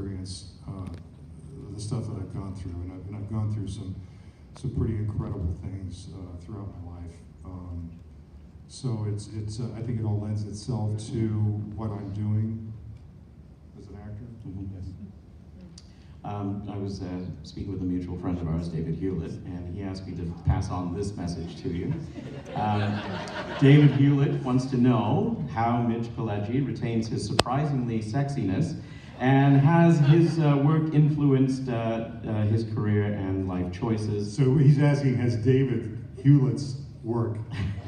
experience the stuff that I've gone through, and I've gone through some pretty incredible things throughout my life. So it's I think it all lends itself to what I'm doing as an actor. Mm-hmm. Yes. I was speaking with a mutual friend of ours, David Hewlett, and he asked me to pass on this message to you. David Hewlett wants to know how Mitch Pileggi retains his surprisingly sexiness, and has his work influenced his career and life choices. So he's asking, has David Hewlett's work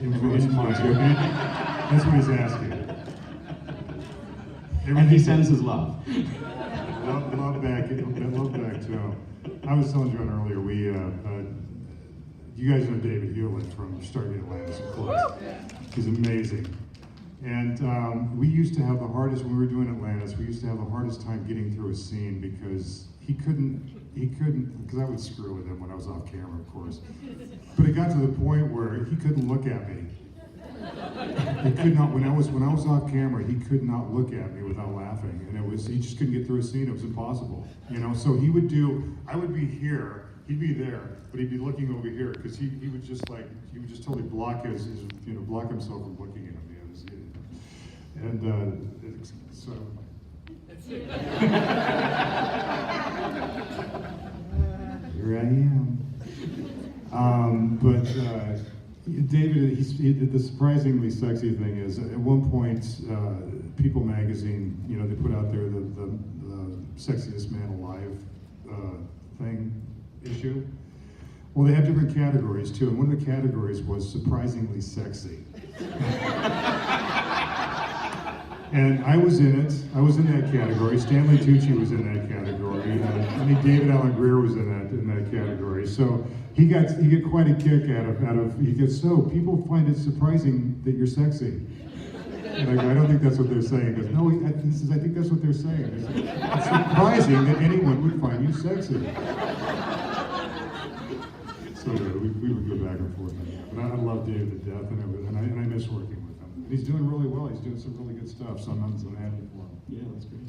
influenced mine? That's what he's asking. And he sends his love. Love back to him. I was telling John earlier, you guys know David Hewlett from Stargate Atlantis, of course. He's amazing. And we used to have the hardest, when we were doing Atlantis, we used to have the hardest time getting through a scene because he couldn't, because I would screw with him when I was off camera, of course. But it got to the point where he couldn't look at me. He could not, when I was off camera, he could not look at me without laughing. And he just couldn't get through a scene, it was impossible. You know, so he would I would be here, he'd be there, but he'd be looking over here, because he would just totally block block himself from looking at me. So here I am. David, the surprisingly sexy thing is, at one point, People magazine, they put out there the sexiest man alive issue. Well, they had different categories too, and one of the categories was surprisingly sexy. And I was in it. I was in that category. Stanley Tucci was in that category. David Alan Grier was in that category. So he got quite a kick out of. So people find it surprising that you're sexy. And I go, I don't think that's what they're saying. He goes, no, I think that's what they're saying. It's surprising that anyone would find you sexy. So we would go back and forth on that. But I love David to death, and I miss working with him. He's doing really well. He's doing some really good stuff, so I'm happy for him. Yeah, that's great.